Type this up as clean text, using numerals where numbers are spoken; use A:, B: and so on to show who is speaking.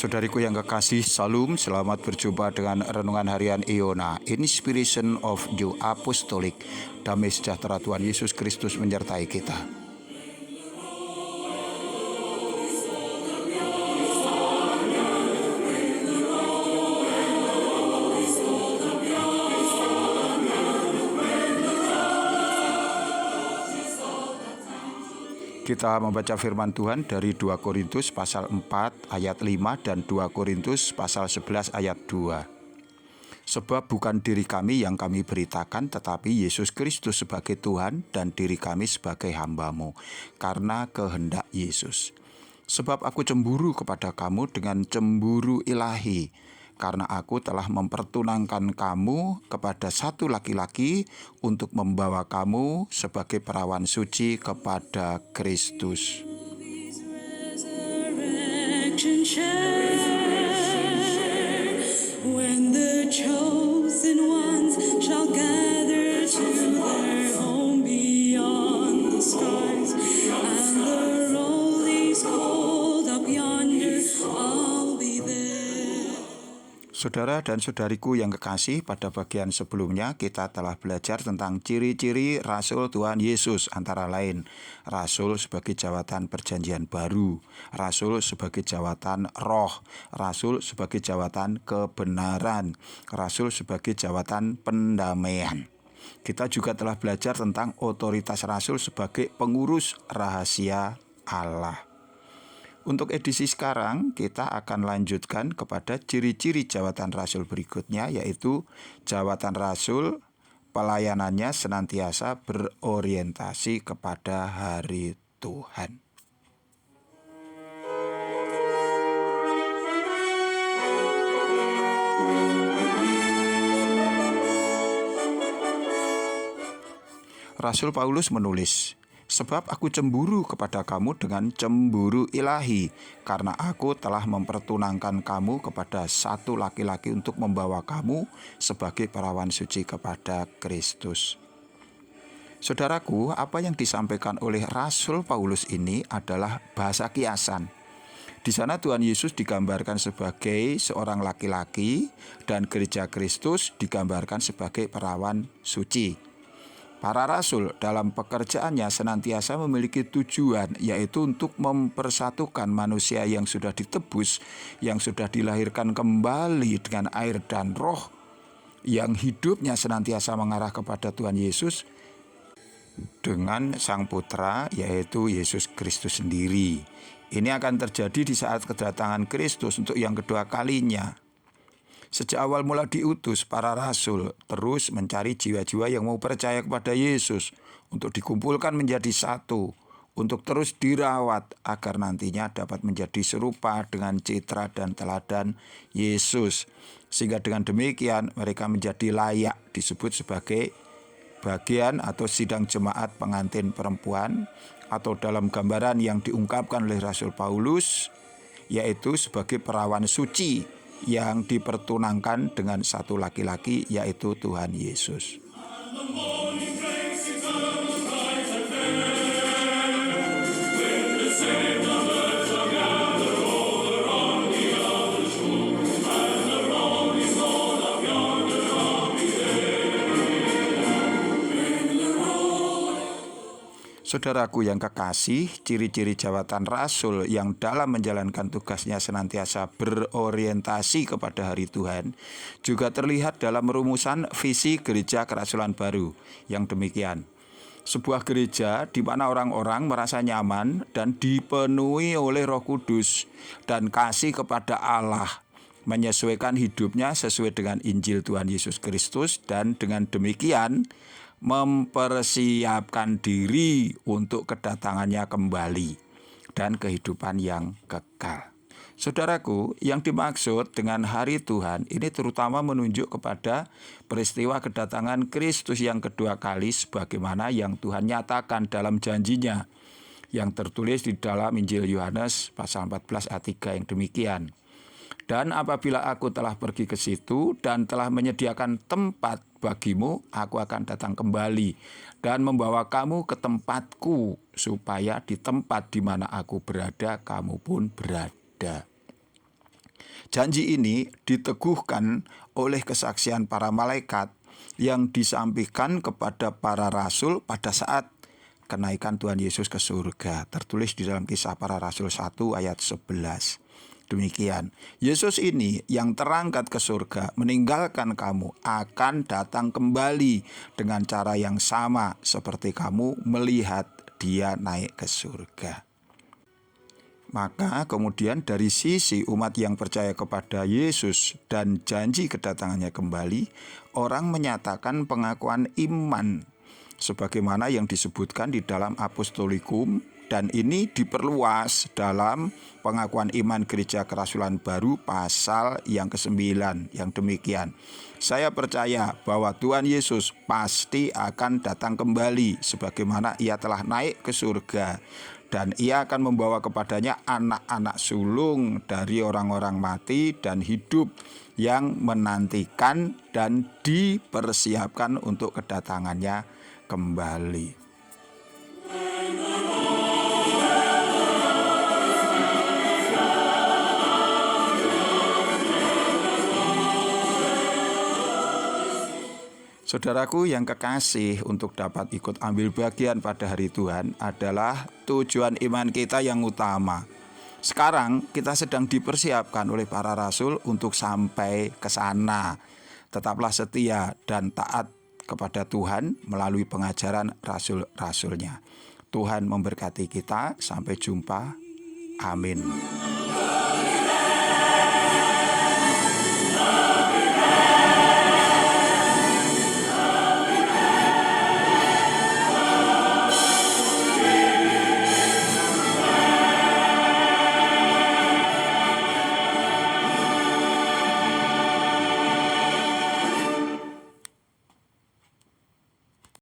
A: Saudariku yang kekasih, Salam, selamat berjumpa dengan Renungan Harian Iona, Inspiration of New Apostolic. Damai sejahtera Tuhan Yesus Kristus menyertai kita. Kita membaca firman Tuhan dari 2 Korintus pasal 4 ayat 5 dan 2 Korintus pasal 11 ayat 2. Sebab bukan diri kami yang kami beritakan, tetapi Yesus Kristus sebagai Tuhan dan diri kami sebagai hamba-Mu, karena kehendak Yesus. Sebab aku cemburu kepada kamu dengan cemburu ilahi, karena aku telah mempertunangkan kamu kepada satu laki-laki untuk membawa kamu sebagai perawan suci kepada Kristus. When the chosen ones shall gather to their home beyond the stars, and the roll is called up yonder, I'll be there. Saudara dan saudariku yang kekasih, pada bagian sebelumnya kita telah belajar tentang ciri-ciri Rasul Tuhan Yesus, antara lain Rasul sebagai jawatan perjanjian baru, Rasul sebagai jawatan roh, Rasul sebagai jawatan kebenaran, Rasul sebagai jawatan pendamaian. Kita juga telah belajar tentang otoritas Rasul sebagai pengurus rahasia Allah. Untuk edisi sekarang, kita akan lanjutkan kepada ciri-ciri jawatan Rasul berikutnya, yaitu jawatan Rasul pelayanannya senantiasa berorientasi kepada hari Tuhan. Rasul Paulus menulis, sebab aku cemburu kepada kamu dengan cemburu ilahi, karena aku telah mempertunangkan kamu kepada satu laki-laki untuk membawa kamu sebagai perawan suci kepada Kristus. Saudaraku, apa yang disampaikan oleh Rasul Paulus ini adalah bahasa kiasan. Di sana Tuhan Yesus digambarkan sebagai seorang laki-laki dan gereja Kristus digambarkan sebagai perawan suci. Para rasul dalam pekerjaannya senantiasa memiliki tujuan, yaitu untuk mempersatukan manusia yang sudah ditebus, yang sudah dilahirkan kembali dengan air dan roh, yang hidupnya senantiasa mengarah kepada Tuhan Yesus, dengan Sang Putra, yaitu Yesus Kristus sendiri. Ini akan terjadi di saat kedatangan Kristus untuk yang kedua kalinya. Sejak awal mula diutus, para rasul terus mencari jiwa-jiwa yang mau percaya kepada Yesus untuk dikumpulkan menjadi satu, untuk terus dirawat agar nantinya dapat menjadi serupa dengan citra dan teladan Yesus. Sehingga dengan demikian mereka menjadi layak disebut sebagai bagian atau sidang jemaat pengantin perempuan, atau dalam gambaran yang diungkapkan oleh Rasul Paulus, yaitu sebagai perawan suci yang dipertunangkan dengan satu laki-laki, yaitu Tuhan Yesus. Saudaraku yang kekasih, ciri-ciri jawatan Rasul yang dalam menjalankan tugasnya senantiasa berorientasi kepada hari Tuhan juga terlihat dalam rumusan visi gereja kerasulan baru yang demikian. Sebuah gereja di mana orang-orang merasa nyaman dan dipenuhi oleh Roh Kudus dan kasih kepada Allah, menyesuaikan hidupnya sesuai dengan Injil Tuhan Yesus Kristus, dan dengan demikian mempersiapkan diri untuk kedatangannya kembali dan kehidupan yang kekal. Saudaraku, yang dimaksud dengan hari Tuhan ini terutama menunjuk kepada peristiwa kedatangan Kristus yang kedua kali, sebagaimana yang Tuhan nyatakan dalam janjinya yang tertulis di dalam Injil Yohanes pasal 14 ayat 3 yang demikian. Dan apabila aku telah pergi ke situ dan telah menyediakan tempat bagimu, aku akan datang kembali dan membawa kamu ke tempatku, supaya di tempat di mana aku berada, kamu pun berada. Janji ini diteguhkan oleh kesaksian para malaikat yang disampaikan kepada para rasul pada saat kenaikan Tuhan Yesus ke surga. Tertulis di dalam Kisah Para Rasul 1 ayat 11. Demikian, Yesus ini yang terangkat ke surga meninggalkan kamu akan datang kembali dengan cara yang sama seperti kamu melihat dia naik ke surga. Maka kemudian dari sisi umat yang percaya kepada Yesus dan janji kedatangannya kembali, orang menyatakan pengakuan iman sebagaimana yang disebutkan di dalam Apostolikum, dan ini diperluas dalam pengakuan iman Gereja Kerasulan Baru pasal yang ke-9 yang demikian. Saya percaya bahwa Tuhan Yesus pasti akan datang kembali sebagaimana ia telah naik ke surga, dan ia akan membawa kepadanya anak-anak sulung dari orang-orang mati dan hidup yang menantikan dan dipersiapkan untuk kedatangannya kembali. Saudaraku yang kekasih, untuk dapat ikut ambil bagian pada hari Tuhan adalah tujuan iman kita yang utama. Sekarang kita sedang dipersiapkan oleh para rasul untuk sampai ke sana. Tetaplah setia dan taat kepada Tuhan melalui pengajaran rasul-rasulnya. Tuhan memberkati kita. Sampai jumpa. Amin.